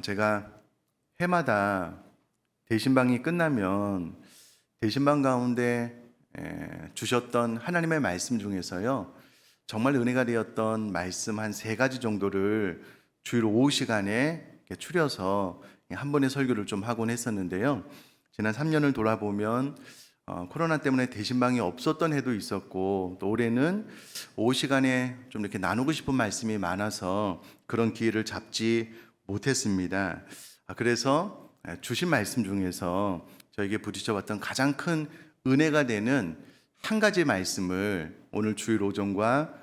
제가 해마다 대신방이 끝나면 대신방 가운데 주셨던 하나님의 말씀 중에서요, 정말 은혜가 되었던 말씀 한 세 가지 정도를 주일 오후 시간에 추려서 한 번의 설교를 좀 하곤 했었는데요. 지난 3년을 돌아보면 코로나 때문에 대신방이 없었던 해도 있었고, 또 올해는 오후 시간에 좀 이렇게 나누고 싶은 말씀이 많아서 그런 기회를 잡지 못했습니다. 그래서 주신 말씀 중에서 저에게 부딪혀왔던 가장 큰 은혜가 되는 한 가지 말씀을 오늘 주일 오전과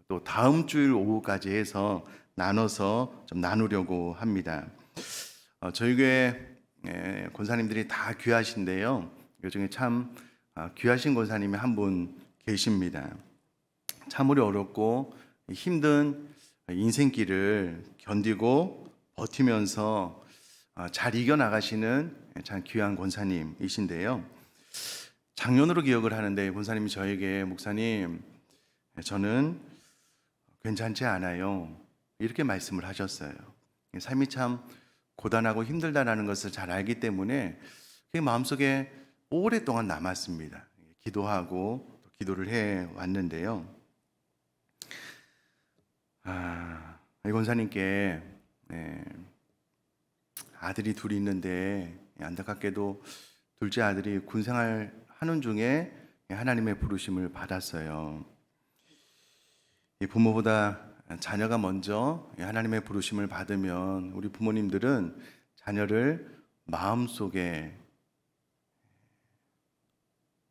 또 다음 주일 오후까지 해서 나눠서 좀 나누려고 합니다. 저희 교회 권사님들이 다 귀하신데요. 그 중에 참 귀하신 권사님이 한 분 계십니다. 참으로 어렵고 힘든 인생길을 견디고 버티면서 잘 이겨나가시는 참 귀한 권사님이신데요. 작년으로 기억을 하는데 권사님이 저에게, 목사님, 저는 괜찮지 않아요, 이렇게 말씀을 하셨어요. 삶이 참 고단하고 힘들다라는 것을 잘 알기 때문에 그게 마음속에 오랫동안 남았습니다. 기도하고 또 기도를 해 왔는데요. 이 권사님께 아들이 둘이 있는데 안타깝게도 둘째 아들이 군생활 하는 중에 하나님의 부르심을 받았어요. 이 부모보다 자녀가 먼저 하나님의 부르심을 받으면 우리 부모님들은 자녀를 마음속에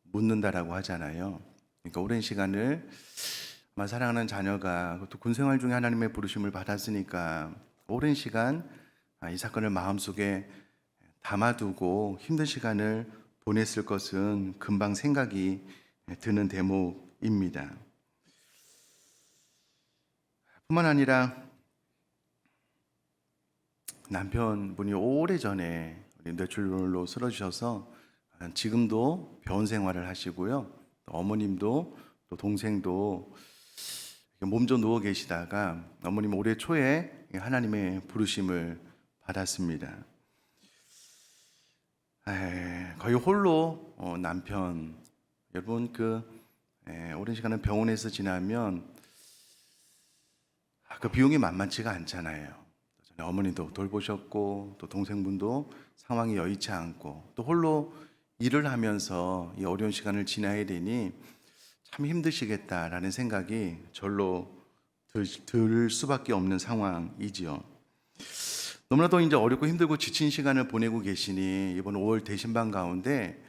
묻는다라고 하잖아요. 그러니까 오랜 시간을 아마 사랑하는 자녀가 그것도 군생활 중에 하나님의 부르심을 받았으니까 오랜 시간 이 사건을 마음속에 담아두고 힘든 시간을 보냈을 것은 금방 생각이 드는 대목입니다. 뿐만 아니라 남편분이 오래전에 뇌출혈로 쓰러지셔서 지금도 병원 생활을 하시고요. 또 어머님도 또 동생도 몸져 누워 계시다가 어머님 올해 초에 하나님의 부르심을 받았습니다. 거의 홀로 남편, 여러분 오랜 시간을 병원에서 지나면 그 비용이 만만치가 않잖아요. 어머니도 돌보셨고 또 동생분도 상황이 여의치 않고 또 홀로 일을 하면서 이 어려운 시간을 지나야 되니 참 힘드시겠다라는 생각이 절로 들 수밖에 없는 상황이지요. 너무나도 이제 어렵고 힘들고 지친 시간을 보내고 계시니 이번 5월 대신방 가운데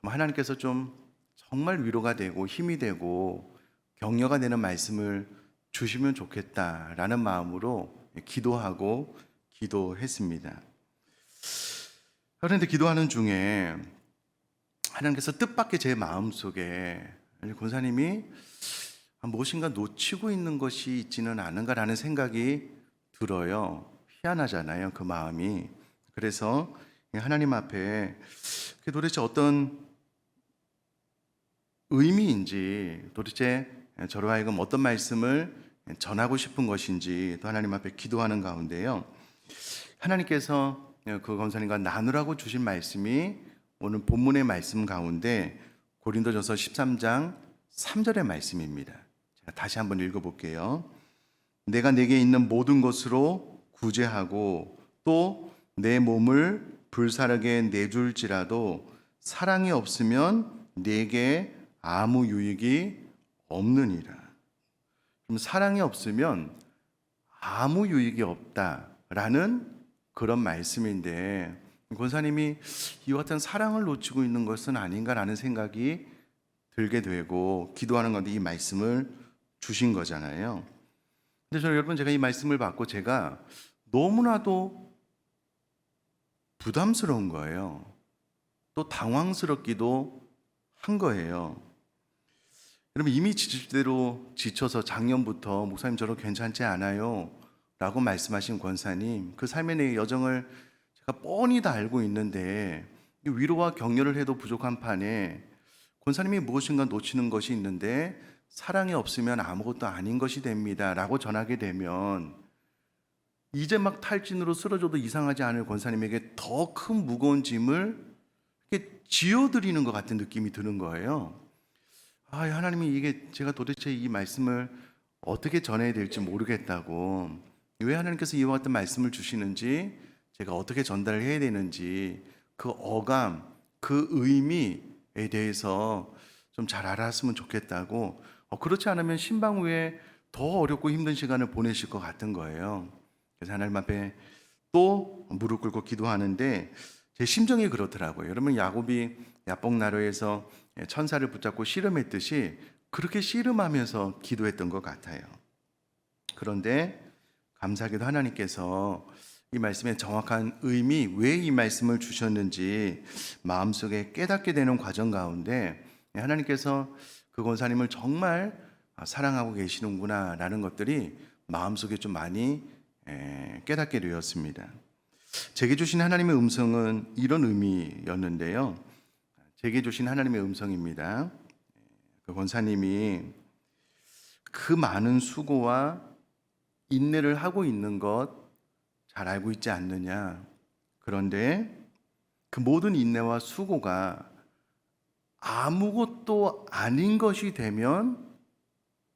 하나님께서 좀 정말 위로가 되고 힘이 되고 격려가 되는 말씀을 주시면 좋겠다라는 마음으로 기도하고 기도했습니다. 그런데 기도하는 중에 하나님께서 뜻밖의 제 마음속에 권사님이 무엇인가 놓치고 있는 것이 있지는 않은가라는 생각이 들어요. 희한하잖아요, 그 마음이. 그래서 하나님 앞에 도대체 어떤 의미인지, 도대체 저로 하여금 어떤 말씀을 전하고 싶은 것인지 또 하나님 앞에 기도하는 가운데요, 하나님께서 그 권사님과 나누라고 주신 말씀이 오늘 본문의 말씀 가운데 고린도전서 13장 3절의 말씀입니다. 제가 다시 한번 읽어볼게요. 내가 내게 있는 모든 것으로 구제하고 또 내 몸을 불사르게 내줄지라도 사랑이 없으면 내게 아무 유익이 없느니라. 그럼 사랑이 없으면 아무 유익이 없다라는 그런 말씀인데, 권사님이 이와 같은 사랑을 놓치고 있는 것은 아닌가라는 생각이 들게 되고 기도하는 건데 이 말씀을 주신 거잖아요. 근데 저는 여러분, 제가 이 말씀을 받고 제가 너무나도 부담스러운 거예요. 또 당황스럽기도 한 거예요. 여러분, 이미 지치대로 지쳐서 작년부터 목사님 저로 괜찮지 않아요 라고 말씀하신 권사님, 그 삶의 내 여정을 제가 뻔히 다 알고 있는데 위로와 격려를 해도 부족한 판에 권사님이 무엇인가 놓치는 것이 있는데 사랑이 없으면 아무것도 아닌 것이 됩니다 라고 전하게 되면 이제 막 탈진으로 쓰러져도 이상하지 않을 권사님에게 더 큰 무거운 짐을 이렇게 지어드리는 것 같은 느낌이 드는 거예요. 아, 하나님이 이게 제가 도대체 이 말씀을 어떻게 전해야 될지 모르겠다고, 왜 하나님께서 이와 같은 말씀을 주시는지, 제가 어떻게 전달을 해야 되는지 그 어감, 그 의미에 대해서 좀 잘 알았으면 좋겠다고, 그렇지 않으면 신방 후에 더 어렵고 힘든 시간을 보내실 것 같은 거예요. 그래서 하나님 앞에 또 무릎 꿇고 기도하는데 제 심정이 그렇더라고요. 여러분, 야곱이 야복나루에서 천사를 붙잡고 씨름했듯이 그렇게 씨름하면서 기도했던 것 같아요. 그런데 감사하게도 하나님께서 이 말씀의 정확한 의미, 왜 이 말씀을 주셨는지 마음속에 깨닫게 되는 과정 가운데 하나님께서 그 권사님을 정말 사랑하고 계시는구나 라는 것들이 마음속에 좀 많이 깨닫게 되었습니다. 제게 주신 하나님의 음성은 이런 의미였는데요. 제게 주신 하나님의 음성입니다. 그 권사님이 그 많은 수고와 인내를 하고 있는 것 잘 알고 있지 않느냐. 그런데 그 모든 인내와 수고가 아무것도 아닌 것이 되면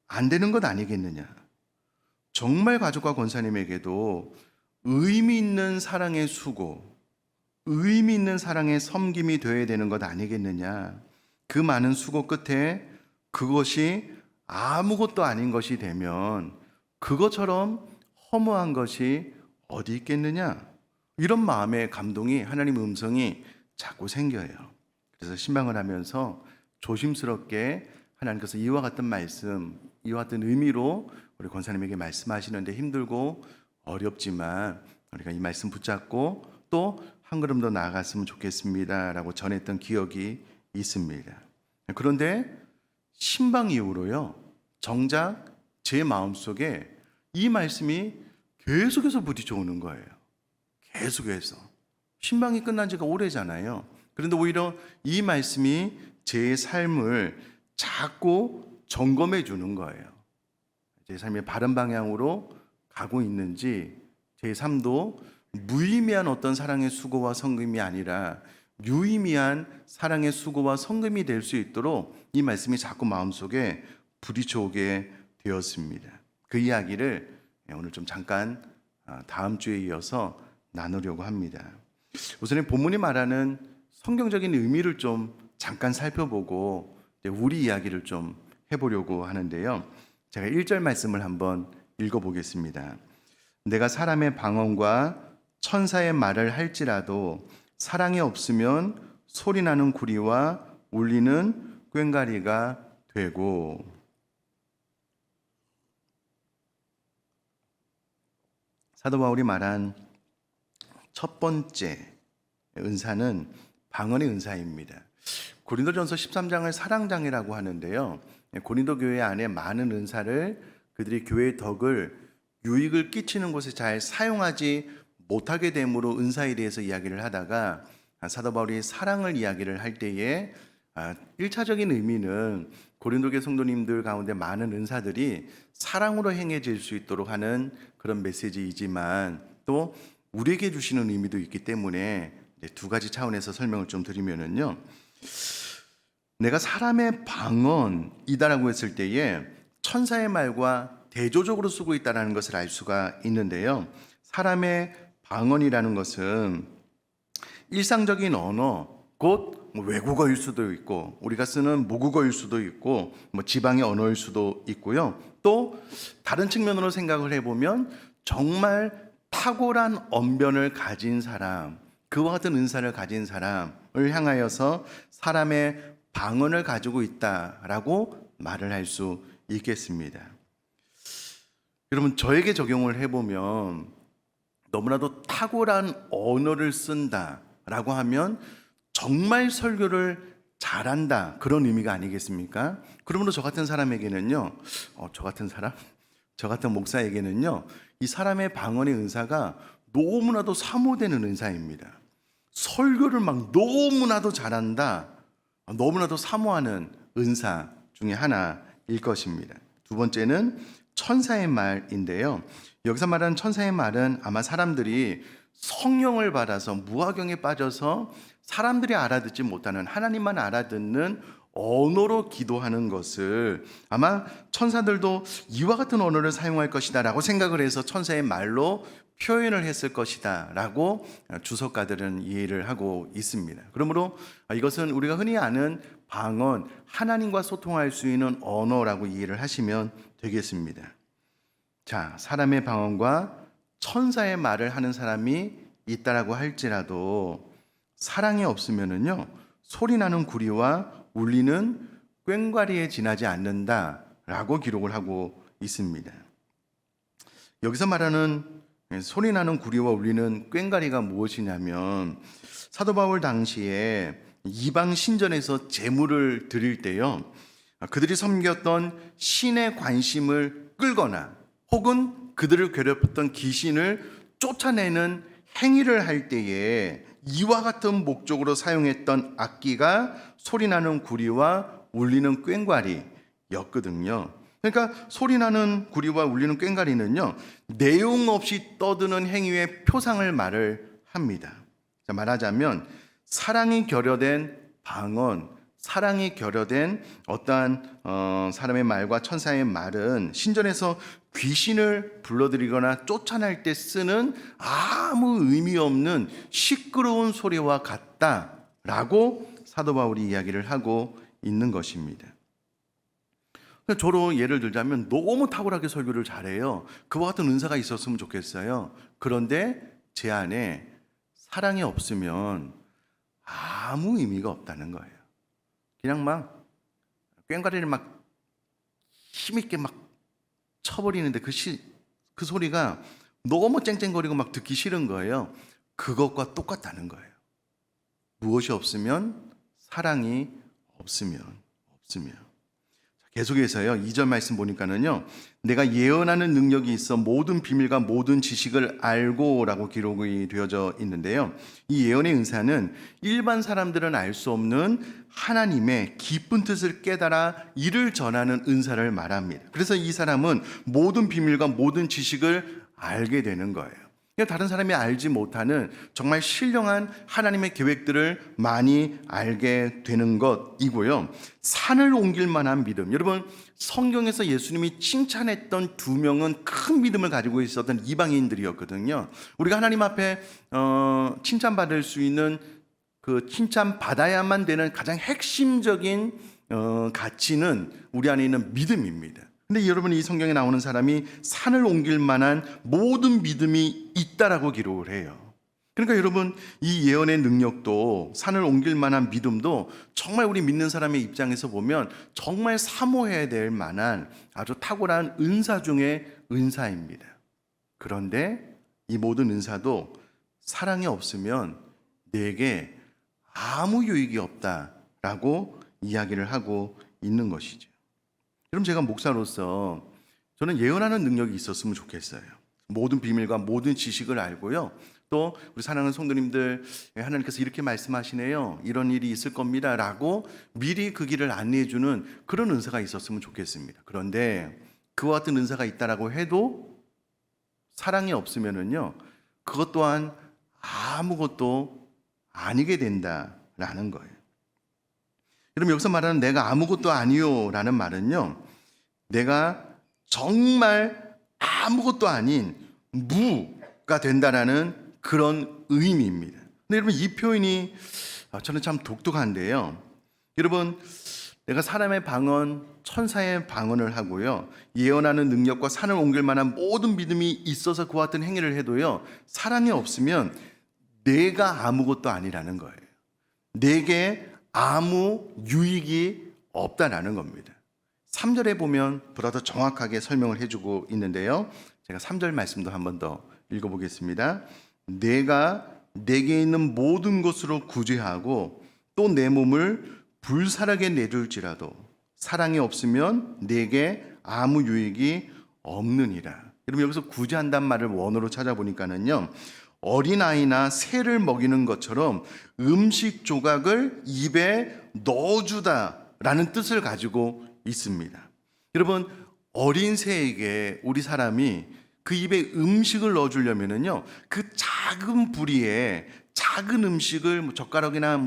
안 되는 것 아니겠느냐. 정말 가족과 권사님에게도 의미 있는 사랑의 수고, 의미 있는 사랑의 섬김이 되어야 되는 것 아니겠느냐. 그 많은 수고 끝에 그것이 아무것도 아닌 것이 되면 그것처럼 허무한 것이 어디 있겠느냐. 이런 마음의 감동이, 하나님의 음성이 자꾸 생겨요. 그래서 신방을 하면서 조심스럽게 하나님께서 이와 같은 말씀, 이와 같은 의미로 우리 권사님에게 말씀하시는데 힘들고 어렵지만 우리가 이 말씀 붙잡고 또 한 걸음 더 나아갔으면 좋겠습니다 라고 전했던 기억이 있습니다. 그런데 신방 이후로요, 정작 제 마음속에 이 말씀이 계속해서 부딪혀 오는 거예요. 계속해서. 신방이 끝난 지가 오래잖아요. 그런데 오히려 이 말씀이 제 삶을 자꾸 점검해 주는 거예요. 제 삶이 바른 방향으로 가고 있는지, 제 삶도 무의미한 어떤 사랑의 수고와 성금이 아니라 유의미한 사랑의 수고와 성금이 될 수 있도록 이 말씀이 자꾸 마음속에 부딪혀 오게 되었습니다. 그 이야기를 오늘 좀 잠깐 다음 주에 이어서 나누려고 합니다. 우선 본문이 말하는 성경적인 의미를 좀 잠깐 살펴보고 우리 이야기를 좀 해보려고 하는데요. 제가 1절 말씀을 한번 읽어보겠습니다. 내가 사람의 방언과 천사의 말을 할지라도 사랑이 없으면 소리나는 구리와 울리는 꽹과리가 되고. 사도 바울이 말한 첫 번째 은사는 방언의 은사입니다. 고린도전서 13장을 사랑장이라고 하는데요. 고린도 교회 안에 많은 은사를 그들이 교회의 덕을, 유익을 끼치는 곳에 잘 사용하지 못하게 됨으로 은사에 대해서 이야기를 하다가 사도 바울이 사랑을 이야기를 할 때에 1차적인 의미는 고린도교 성도님들 가운데 많은 은사들이 사랑으로 행해질 수 있도록 하는 그런 메시지이지만 또 우리에게 주시는 의미도 있기 때문에 두 가지 차원에서 설명을 좀 드리면은요. 내가 사람의 방언이다라고 했을 때에 천사의 말과 대조적으로 쓰고 있다는 것을 알 수가 있는데요. 사람의 방언이라는 것은 일상적인 언어, 곧 외국어일 수도 있고 우리가 쓰는 모국어일 수도 있고 지방의 언어일 수도 있고요. 또 다른 측면으로 생각을 해보면 정말 탁월한 언변을 가진 사람, 그와 같은 은사를 가진 사람을 향하여서 사람의 방언을 가지고 있다라고 말을 할 수 있겠습니다. 여러분, 저에게 적용을 해보면 너무나도 탁월한 언어를 쓴다라고 하면 정말 설교를 잘한다, 그런 의미가 아니겠습니까? 그러므로 저 같은 사람에게는요, 저 같은 목사에게는요, 이 사람의 방언의 은사가 너무나도 사모되는 은사입니다. 설교를 막 너무나도 잘한다, 너무나도 사모하는 은사 중에 하나일 것입니다. 두 번째는 천사의 말인데요. 여기서 말하는 천사의 말은 아마 사람들이 성령을 받아서 무화경에 빠져서 사람들이 알아듣지 못하는 하나님만 알아듣는 언어로 기도하는 것을 아마 천사들도 이와 같은 언어를 사용할 것이다 라고 생각을 해서 천사의 말로 표현을 했을 것이다 라고 주석가들은 이해를 하고 있습니다. 그러므로 이것은 우리가 흔히 아는 방언, 하나님과 소통할 수 있는 언어라고 이해를 하시면 되겠습니다. 자, 사람의 방언과 천사의 말을 하는 사람이 있다라고 할지라도 사랑이 없으면은요, 소리나는 구리와 울리는 꽹과리에 지나지 않는다라고 기록을 하고 있습니다. 여기서 말하는 소리나는 구리와 울리는 꽹과리가 무엇이냐면 사도 바울 당시에 이방 신전에서 제물을 드릴 때요, 그들이 섬겼던 신의 관심을 끌거나 혹은 그들을 괴롭혔던 귀신을 쫓아내는 행위를 할 때에 이와 같은 목적으로 사용했던 악기가 소리나는 구리와 울리는 꽹과리였거든요. 그러니까 소리나는 구리와 울리는 꽹과리는요, 내용 없이 떠드는 행위의 표상을 말을 합니다. 자, 말하자면 사랑이 결여된 방언, 사랑이 결여된 어떠한 사람의 말과 천사의 말은 신전에서 귀신을 불러들이거나 쫓아낼 때 쓰는 아무 의미 없는 시끄러운 소리와 같다라고 사도 바울이 이야기를 하고 있는 것입니다. 저로 예를 들자면 너무 탁월하게 설교를 잘해요. 그와 같은 은사가 있었으면 좋겠어요. 그런데 제 안에 사랑이 없으면 아무 의미가 없다는 거예요. 그냥 막 꽹과리를 막 힘있게 막 쳐버리는데 그 소리가 너무 쨍쨍거리고 막 듣기 싫은 거예요. 그것과 똑같다는 거예요. 무엇이 없으면 사랑이 없으면. 계속해서요, 2절 말씀 보니까는요, 내가 예언하는 능력이 있어 모든 비밀과 모든 지식을 알고 라고 기록이 되어져 있는데요, 이 예언의 은사는 일반 사람들은 알 수 없는 하나님의 깊은 뜻을 깨달아 이를 전하는 은사를 말합니다. 그래서 이 사람은 모든 비밀과 모든 지식을 알게 되는 거예요. 다른 사람이 알지 못하는 정말 신령한 하나님의 계획들을 많이 알게 되는 것이고요. 산을 옮길 만한 믿음. 여러분, 성경에서 예수님이 칭찬했던 두 명은 큰 믿음을 가지고 있었던 이방인들이었거든요. 우리가 하나님 앞에 칭찬받을 수 있는 그 칭찬받아야만 되는 가장 핵심적인 가치는 우리 안에 있는 믿음입니다. 근데 여러분, 이 성경에 나오는 사람이 산을 옮길 만한 모든 믿음이 있다라고 기록을 해요. 그러니까 여러분, 이 예언의 능력도 산을 옮길 만한 믿음도 정말 우리 믿는 사람의 입장에서 보면 정말 사모해야 될 만한 아주 탁월한 은사 중의 은사입니다. 그런데 이 모든 은사도 사랑이 없으면 내게 아무 유익이 없다라고 이야기를 하고 있는 것이죠. 그럼 제가 목사로서 저는 예언하는 능력이 있었으면 좋겠어요. 모든 비밀과 모든 지식을 알고요. 또 우리 사랑하는 성도님들, 하나님께서 이렇게 말씀하시네요. 이런 일이 있을 겁니다. 라고 미리 그 길을 안내해주는 그런 은사가 있었으면 좋겠습니다. 그런데 그와 같은 은사가 있다라고 해도 사랑이 없으면은요, 그것 또한 아무것도 아니게 된다라는 거예요. 여러분, 여기서 말하는 내가 아무것도 아니요 라는 말은요, 내가 정말 아무것도 아닌 무가 된다라는 그런 의미입니다. 근데 여러분, 이 표현이 저는 참 독특한데요. 여러분, 내가 사람의 방언, 천사의 방언을 하고요, 예언하는 능력과 산을 옮길 만한 모든 믿음이 있어서 그와 같은 행위를 해도요, 사랑이 없으면 내가 아무것도 아니라는 거예요. 내게 아무 유익이 없다라는 겁니다. 3절에 보면 보다 더 정확하게 설명을 해주고 있는데요, 제가 3절 말씀도 한 번 더 읽어보겠습니다. 내가 내게 있는 모든 것으로 구제하고 또 내 몸을 불살하게 내줄지라도 사랑이 없으면 내게 아무 유익이 없느니라. 여러분, 여기서 구제한단 말을 원어로 찾아보니까는요, 어린아이나 새를 먹이는 것처럼 음식 조각을 입에 넣어주다라는 뜻을 가지고 있습니다. 여러분, 어린 새에게 우리 사람이 그 그 입에 음식을 넣어주려면은요, 그 작은 부리에 작은 음식을 뭐 젓가락이나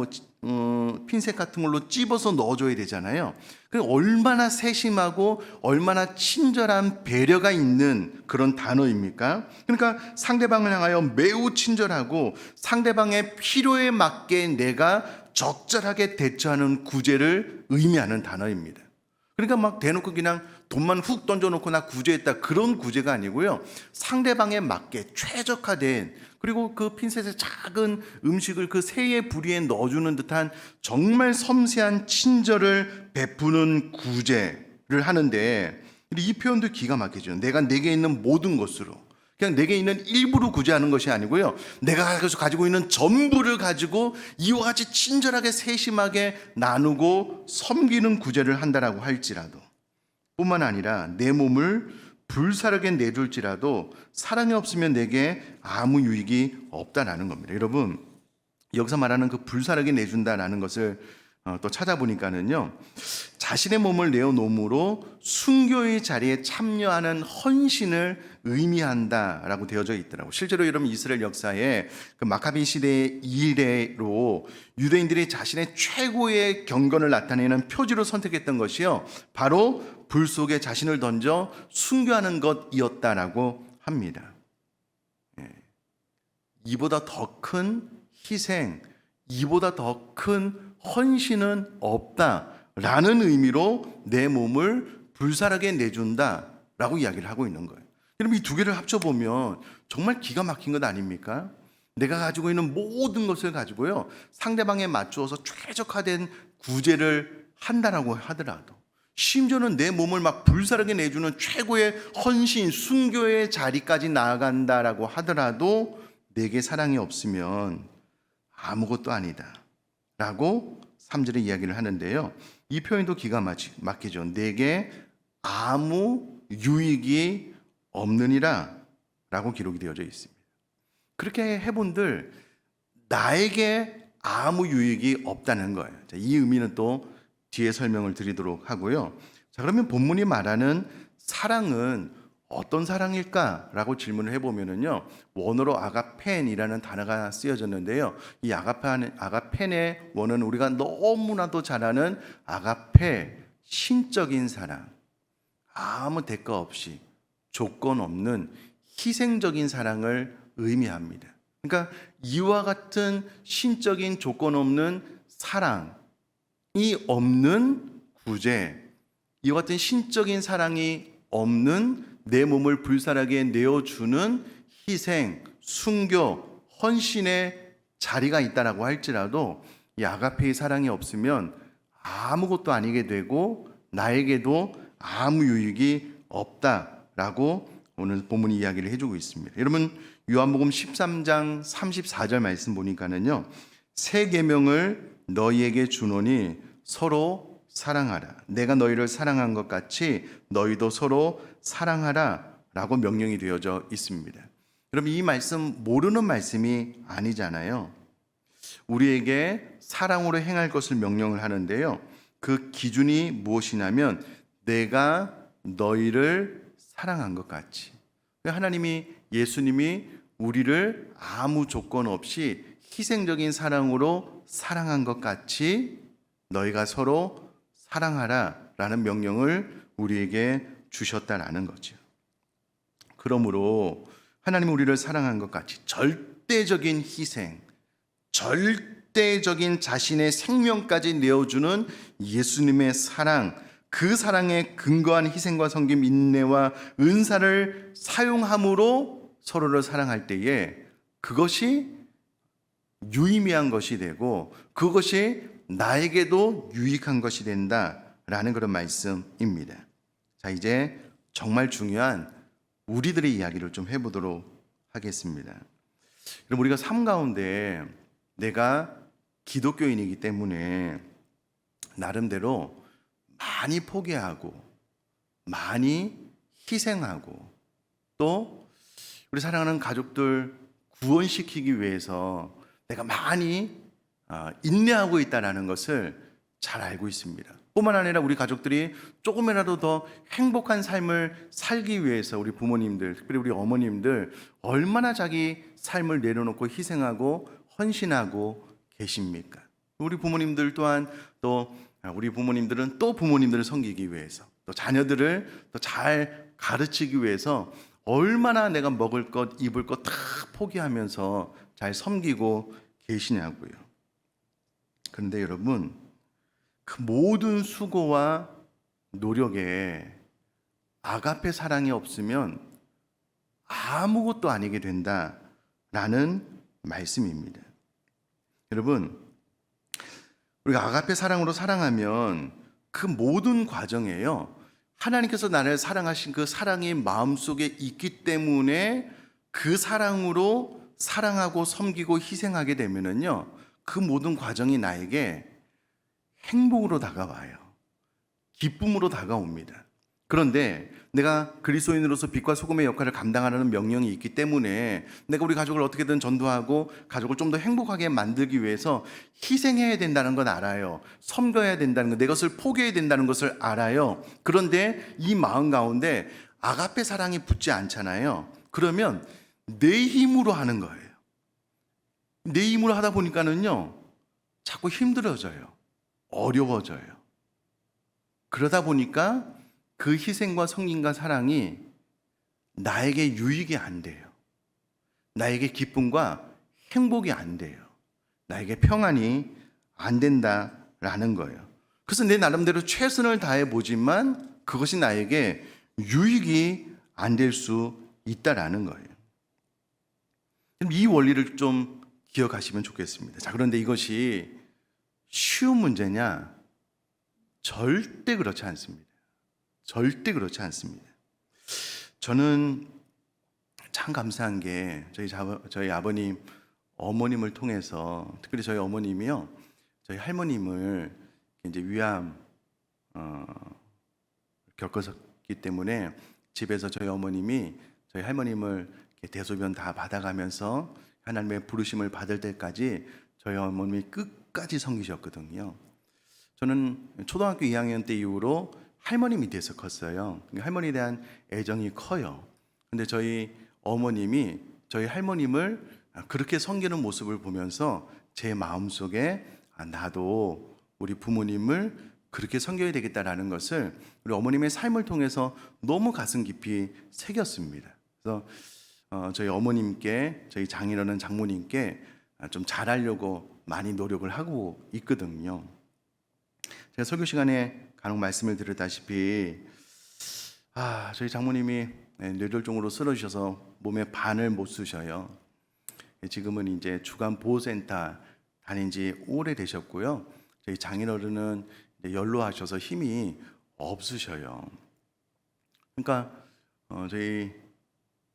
핀셋 같은 걸로 찝어서 넣어줘야 되잖아요. 그 얼마나 세심하고 얼마나 친절한 배려가 있는 그런 단어입니까? 그러니까 상대방을 향하여 매우 친절하고 상대방의 필요에 맞게 내가 적절하게 대처하는 구제를 의미하는 단어입니다. 그러니까 막 대놓고 그냥 돈만 훅 던져놓고 나 구제했다, 그런 구제가 아니고요, 상대방에 맞게 최적화된, 그리고 그 핀셋에 작은 음식을 그 새의 부리에 넣어주는 듯한 정말 섬세한 친절을 베푸는 구제를 하는데, 이 표현도 기가 막히죠. 내가 내게 있는 모든 것으로, 그냥 내게 있는 일부를 구제하는 것이 아니고요, 내가 가지고 있는 전부를 가지고 이와 같이 친절하게 세심하게 나누고 섬기는 구제를 한다라고 할지라도, 뿐만 아니라 내 몸을 불사르게 내줄지라도 사랑이 없으면 내게 아무 유익이 없다라는 겁니다. 여러분, 여기서 말하는 그 불사르게 내준다라는 것을 또 찾아보니까는요, 자신의 몸을 내어놓음으로 순교의 자리에 참여하는 헌신을 의미한다라고 되어져 있더라고요. 실제로 여러분, 이스라엘 역사에 그 마카비 시대의 이래로 유대인들이 자신의 최고의 경건을 나타내는 표지로 선택했던 것이요, 바로 불 속에 자신을 던져 순교하는 것이었다라고 합니다. 이보다 더 큰 희생, 이보다 더 큰 헌신은 없다라는 의미로 내 몸을 불사르게 내준다라고 이야기를 하고 있는 거예요. 여러분, 이 두 개를 합쳐보면 정말 기가 막힌 것 아닙니까? 내가 가지고 있는 모든 것을 가지고요, 상대방에 맞추어서 최적화된 구제를 한다라고 하더라도, 심지어는 내 몸을 막 불사르게 내주는 최고의 헌신, 순교의 자리까지 나아간다라고 하더라도 내게 사랑이 없으면 아무것도 아니다 라고 3절에 이야기를 하는데요, 이 표현도 기가 막히죠. 내게 아무 유익이 없느니라 라고 기록이 되어져 있습니다. 그렇게 해본들 나에게 아무 유익이 없다는 거예요. 자, 이 의미는 또 뒤에 설명을 드리도록 하고요. 자, 그러면 본문이 말하는 사랑은 어떤 사랑일까라고 질문을 해보면은요, 원어로 아가펜이라는 단어가 쓰여졌는데요, 이 아가펜의 원어는 우리가 너무나도 잘 아는 아가페, 신적인 사랑, 아무 대가 없이 조건 없는 희생적인 사랑을 의미합니다. 그러니까 이와 같은 신적인 조건 없는 사랑이 없는 구제, 이와 같은 신적인 사랑이 없는 내 몸을 불사르게 내어주는 희생, 순교, 헌신의 자리가 있다라고 할지라도 이 아가페의 사랑이 없으면 아무것도 아니게 되고 나에게도 아무 유익이 없다라고 오늘 본문이 이야기를 해주고 있습니다. 여러분, 요한복음 13장 34절 말씀 보니까는요, 새 계명을 너희에게 주노니 서로 사랑하라. 내가 너희를 사랑한 것 같이 너희도 서로 사랑하라 라고 명령이 되어져 있습니다. 여러분, 이 말씀 모르는 말씀이 아니잖아요. 우리에게 사랑으로 행할 것을 명령을 하는데요, 그 기준이 무엇이냐면 내가 너희를 사랑한 것 같이, 하나님이, 예수님이 우리를 아무 조건 없이 희생적인 사랑으로 사랑한 것 같이 너희가 서로 사랑하라 라는 명령을 우리에게 주셨다라는 거죠. 그러므로 하나님 우리를 사랑한 것 같이 절대적인 희생, 절대적인 자신의 생명까지 내어주는 예수님의 사랑, 그 사랑에 근거한 희생과 섬김, 인내와 은사를 사용함으로 서로를 사랑할 때에 그것이 유의미한 것이 되고 그것이 나에게도 유익한 것이 된다라는 그런 말씀입니다. 자, 이제 정말 중요한 우리들의 이야기를 좀 해보도록 하겠습니다. 여러분, 우리가 삶 가운데 내가 기독교인이기 때문에 나름대로 많이 포기하고 많이 희생하고 또 우리 사랑하는 가족들 구원시키기 위해서 내가 많이 인내하고 있다는 것을 잘 알고 있습니다. 뿐만 아니라 우리 가족들이 조금이라도 더 행복한 삶을 살기 위해서 우리 부모님들, 특별히 우리 어머님들 얼마나 자기 삶을 내려놓고 희생하고 헌신하고 계십니까? 우리 부모님들 또한 또 우리 부모님들은 또 부모님들을 섬기기 위해서 또 자녀들을 더 잘 가르치기 위해서 얼마나 내가 먹을 것, 입을 것 다 포기하면서 잘 섬기고 계시냐고요. 그런데 여러분, 그 모든 수고와 노력에 아가페 사랑이 없으면 아무것도 아니게 된다라는 말씀입니다. 여러분, 우리가 아가페 사랑으로 사랑하면 그 모든 과정에요, 하나님께서 나를 사랑하신 그 사랑이 마음속에 있기 때문에 그 사랑으로 사랑하고 섬기고 희생하게 되면은요, 그 모든 과정이 나에게 행복으로 다가와요. 기쁨으로 다가옵니다. 그런데 내가 그리스도인으로서 빛과 소금의 역할을 감당하는 명령이 있기 때문에 내가 우리 가족을 어떻게든 전도하고 가족을 좀 더 행복하게 만들기 위해서 희생해야 된다는 건 알아요. 섬겨야 된다는 것, 내 것을 포기해야 된다는 것을 알아요. 그런데 이 마음 가운데 아가페 사랑이 붙지 않잖아요. 그러면 내 힘으로 하는 거예요. 내 힘으로 하다 보니까는요, 자꾸 힘들어져요. 어려워져요. 그러다 보니까 그 희생과 성김과 사랑이 나에게 유익이 안 돼요. 나에게 기쁨과 행복이 안 돼요. 나에게 평안이 안 된다라는 거예요. 그래서 내 나름대로 최선을 다해 보지만 그것이 나에게 유익이 안 될 수 있다라는 거예요. 이 원리를 좀 기억하시면 좋겠습니다. 자, 그런데 이것이 쉬운 문제냐? 절대 그렇지 않습니다. 절대 그렇지 않습니다. 저는 참 감사한 게 저희 아버님, 어머님을 통해서, 특별히 저희 어머님이요, 저희 할머님을 이제 위암 겪었기 때문에 집에서 저희 어머님이 저희 할머님을 대소변 다 받아가면서 하나님의 부르심을 받을 때까지 저희 어머님이 끝까지 섬기셨거든요. 저는 초등학교 2학년 때 이후로 할머니 밑에서 컸어요. 할머니에 대한 애정이 커요. 근데 저희 어머님이 저희 할머님을 그렇게 섬기는 모습을 보면서 제 마음속에 나도 우리 부모님을 그렇게 섬겨야 되겠다라는 것을 우리 어머님의 삶을 통해서 너무 가슴 깊이 새겼습니다. 그래서 저희 어머님께, 저희 장인어른 장모님께 좀 잘하려고 많이 노력을 하고 있거든요. 제가 설교 시간에 간혹 말씀을 드렸다시피 저희 장모님이 뇌졸중으로 쓰러지셔서 몸에 반을 못 쓰셔요. 지금은 이제 주간 보호센터 다닌 지 오래되셨고요. 저희 장인어른은 연로하셔서 힘이 없으셔요. 그러니까 저희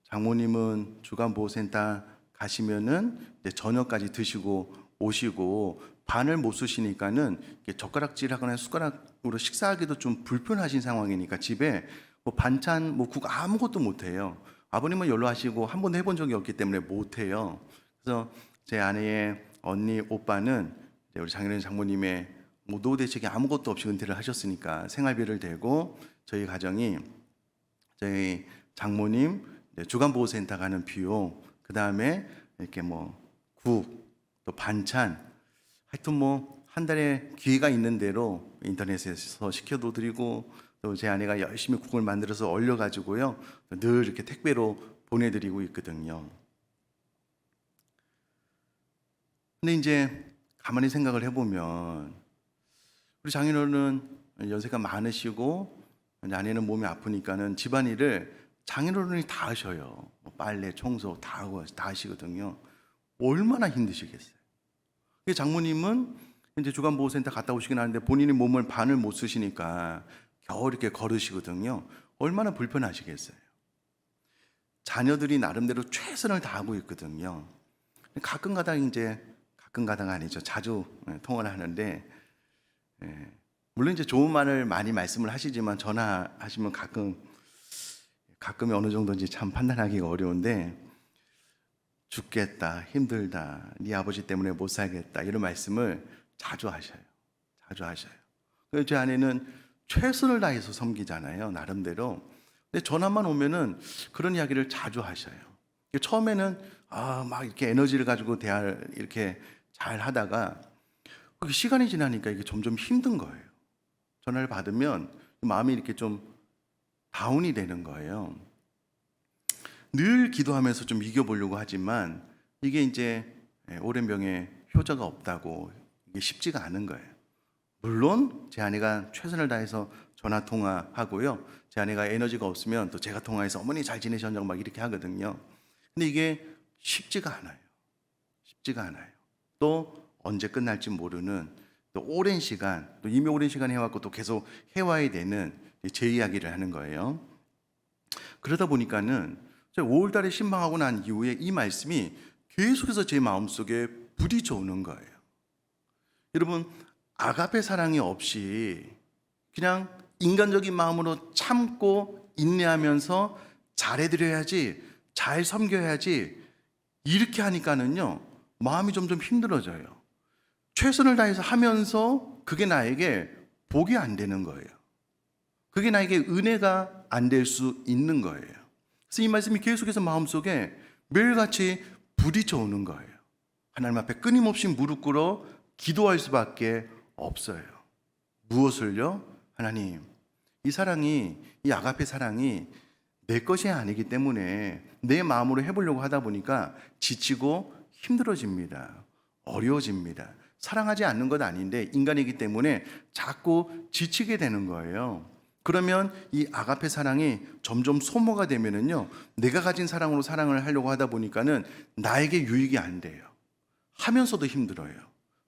장모님은 주간 보호센터 가시면은 저녁까지 드시고 오시고 반을 못 쓰시니까는 젓가락질하거나 숟가락으로 식사하기도 좀 불편하신 상황이니까 집에 뭐 반찬, 뭐 국 아무것도 못 해요. 아버님은 연로하시고 한 번도 해본 적이 없기 때문에 못 해요. 그래서 제 아내의 언니, 오빠는 우리 장인어른 장모님의 뭐 노후 대책이 아무것도 없이 은퇴를 하셨으니까 생활비를 대고 저희 가정이 저희 장모님 주간보호센터 가는 비용, 그 다음에 이렇게 뭐 국, 또 반찬, 하여튼 뭐 한 달에 기회가 있는 대로 인터넷에서 시켜도 드리고 또 제 아내가 열심히 국을 만들어서 얼려가지고요 늘 이렇게 택배로 보내드리고 있거든요. 근데 이제 가만히 생각을 해보면 우리 장인어른은 연세가 많으시고 아내는 몸이 아프니까는 집안일을 장인어른이 다 하셔요. 뭐 빨래, 청소 다 하시거든요. 얼마나 힘드시겠어요. 장모님은 이제 주간보호센터 갔다 오시긴 하는데 본인이 몸을 반을 못 쓰시니까 겨우 이렇게 걸으시거든요. 얼마나 불편하시겠어요. 자녀들이 나름대로 최선을 다하고 있거든요. 가끔가다 아니죠. 자주 통화를 하는데, 물론 이제 좋은 말을 많이 말씀을 하시지만 전화하시면 가끔이 어느 정도인지 참 판단하기가 어려운데, 죽겠다, 힘들다, 네 아버지 때문에 못 살겠다 이런 말씀을 자주 하셔요. 제 아내는 최선을 다해서 섬기잖아요, 나름대로. 근데 전화만 오면은 그런 이야기를 자주 하셔요. 처음에는 막 이렇게 에너지를 가지고 이렇게 잘 하다가 시간이 지나니까 이게 점점 힘든 거예요. 전화를 받으면 마음이 이렇게 좀 다운이 되는 거예요. 늘 기도하면서 좀 이겨보려고 하지만 이게 이제 오랜 병에 효자가 없다고, 이게 쉽지가 않은 거예요. 물론 제 아내가 최선을 다해서 전화 통화하고요, 제 아내가 에너지가 없으면 또 제가 통화해서 어머니 잘 지내셨냐고 막 이렇게 하거든요. 근데 이게 쉽지가 않아요. 쉽지가 않아요. 또 언제 끝날지 모르는, 또 오랜 시간, 또 이미 오랜 시간 해왔고 또 계속 해와야 되는 제 이야기를 하는 거예요. 그러다 보니까는 5월 달에 신방하고 난 이후에 이 말씀이 계속해서 제 마음속에 부딪혀 오는 거예요. 여러분, 아가페 사랑이 없이 그냥 인간적인 마음으로 참고 인내하면서 잘해드려야지, 잘 섬겨야지, 이렇게 하니까는요, 마음이 점점 힘들어져요. 최선을 다해서 하면서 그게 나에게 복이 안 되는 거예요. 그게 나에게 은혜가 안 될 수 있는 거예요. 그래서 이 말씀이 계속해서 마음속에 매일같이 부딪혀 오는 거예요. 하나님 앞에 끊임없이 무릎 꿇어 기도할 수밖에 없어요. 무엇을요? 하나님, 이 사랑이, 이 아가페 사랑이 내 것이 아니기 때문에 내 마음으로 해보려고 하다 보니까 지치고 힘들어집니다. 어려워집니다. 사랑하지 않는 것 아닌데 인간이기 때문에 자꾸 지치게 되는 거예요. 그러면 이 아가페 사랑이 점점 소모가 되면은요, 내가 가진 사랑으로 사랑을 하려고 하다 보니까는 나에게 유익이 안 돼요. 하면서도 힘들어요.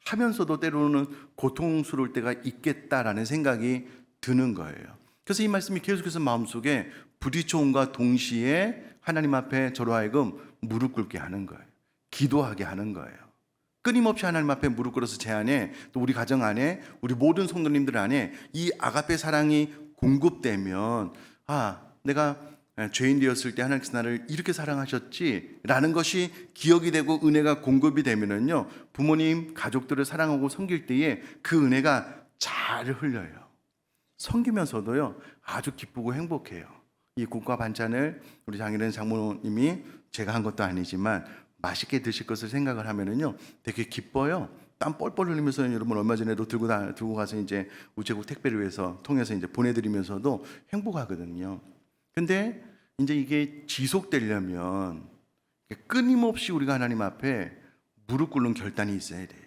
하면서도 때로는 고통스러울 때가 있겠다라는 생각이 드는 거예요. 그래서 이 말씀이 계속해서 마음속에 부딪혀온과 동시에 하나님 앞에 저로 하여금 무릎 꿇게 하는 거예요. 기도하게 하는 거예요. 끊임없이 하나님 앞에 무릎 꿇어서 제 안에, 또 우리 가정 안에, 우리 모든 성도님들 안에 이 아가페 사랑이 공급되면, 내가 죄인 되었을 때 하나님께서 나를 이렇게 사랑하셨지라는 것이 기억이 되고 은혜가 공급이 되면은요, 부모님, 가족들을 사랑하고 섬길 때에 그 은혜가 잘 흘려요. 섬기면서도요, 아주 기쁘고 행복해요. 이 국과 반찬을 우리 장인어른 장모님이 제가 한 것도 아니지만 맛있게 드실 것을 생각을 하면은요, 되게 기뻐요. 땀 뻘뻘 흘리면서, 여러분 얼마 전에도 들고 가서 이제 우체국 택배를 위해서 통해서 이제 보내드리면서도 행복하거든요. 근데 이제 이게 지속되려면 끊임없이 우리가 하나님 앞에 무릎 꿇는 결단이 있어야 돼요.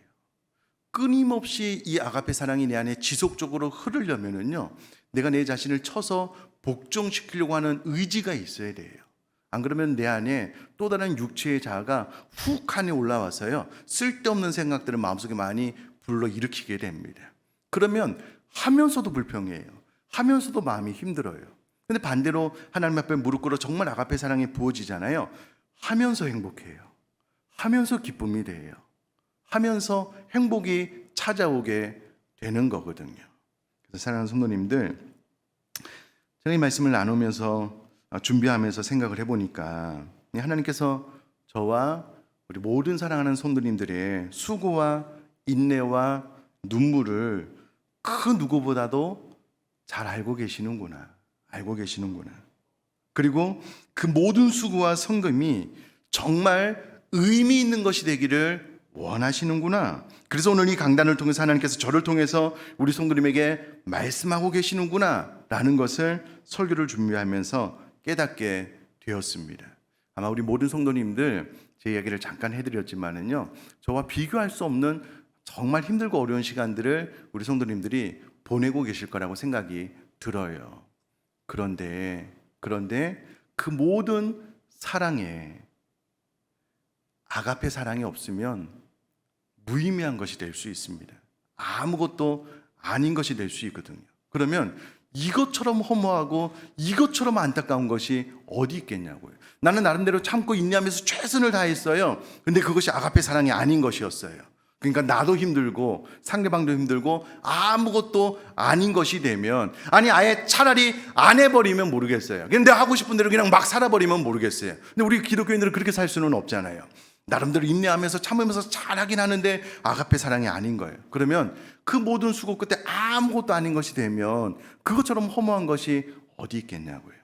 끊임없이 이 아가페 사랑이 내 안에 지속적으로 흐르려면은요, 내가 내 자신을 쳐서 복종시키려고 하는 의지가 있어야 돼요. 안 그러면 내 안에 또 다른 육체의 자아가 훅 안에 올라와서요, 쓸데없는 생각들을 마음속에 많이 불러일으키게 됩니다. 그러면 하면서도 불평해요. 하면서도 마음이 힘들어요. 근데 반대로 하나님 앞에 무릎 꿇어 정말 아가페 사랑이 부어지잖아요. 하면서 행복해요. 하면서 기쁨이 돼요. 하면서 행복이 찾아오게 되는 거거든요. 그래서 사랑하는 성도님들, 제가 이 말씀을 나누면서 준비하면서 생각을 해보니까 하나님께서 저와 우리 모든 사랑하는 성도님들의 수고와 인내와 눈물을 그 누구보다도 잘 알고 계시는구나. 그리고 그 모든 수고와 성금이 정말 의미 있는 것이 되기를 원하시는구나. 그래서 오늘 이 강단을 통해서 하나님께서 저를 통해서 우리 성도님에게 말씀하고 계시는구나 라는 것을 설교를 준비하면서 깨닫게 되었습니다. 아마 우리 모든 성도님들 제 이야기를 잠깐 해드렸지만은요, 저와 비교할 수 없는 정말 힘들고 어려운 시간들을 우리 성도님들이 보내고 계실 거라고 생각이 들어요. 그런데 그 모든 사랑에 아가페 사랑이 없으면 무의미한 것이 될 수 있습니다. 아무것도 아닌 것이 될 수 있거든요. 그러면 이것처럼 허무하고 이것처럼 안타까운 것이 어디 있겠냐고요. 나는 나름대로 참고 인내하면서 최선을 다했어요. 근데 그것이 아가페 사랑이 아닌 것이었어요. 그러니까 나도 힘들고 상대방도 힘들고 아무것도 아닌 것이 되면, 아니 아예 차라리 안 해버리면 모르겠어요. 근데 하고 싶은 대로 그냥 막 살아버리면 모르겠어요. 근데 우리 기독교인들은 그렇게 살 수는 없잖아요. 나름대로 인내하면서 참으면서 잘하긴 하는데 아가페 사랑이 아닌 거예요. 그러면 그 모든 수고 끝에 아무것도 아닌 것이 되면 그것처럼 허무한 것이 어디 있겠냐고요.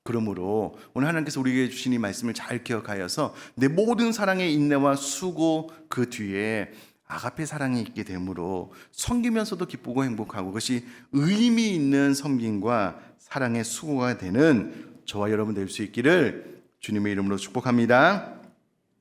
그러므로 오늘 하나님께서 우리에게 주신 이 말씀을 잘 기억하여서 내 모든 사랑의 인내와 수고 그 뒤에 아가페 사랑이 있게 되므로 섬기면서도 기쁘고 행복하고 그것이 의미 있는 섬김과 사랑의 수고가 되는 저와 여러분 될 수 있기를 주님의 이름으로 축복합니다.